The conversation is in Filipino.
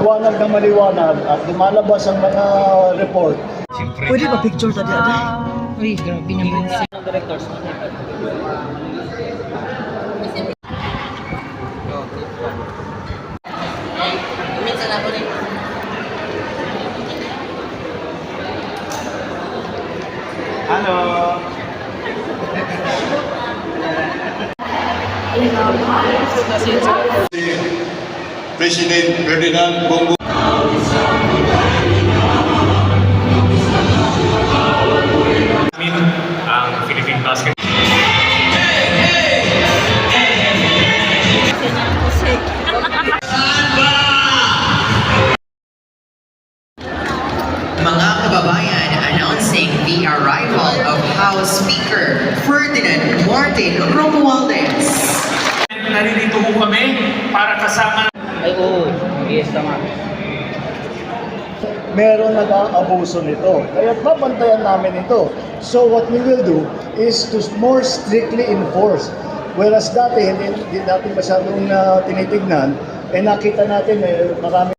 maliwanag na maliwanag at lumalabas ang mga report. Pwede ba picture tadi ada? Uy, grabe naman siya. Halo. President Ferdinand Bongbong ang Philippine Basket. Mga kababayan, announcing the arrival of House Speaker Ferdinand Martin Romualdez. Naririto po kami para kasama. Ay, oo. Yes, tama. Meron nag-aabuso nito. Kaya babantayan namin ito. So what we will do is to more strictly enforce. Whereas dati, hindi natin masyadong tinitignan, nakita natin marami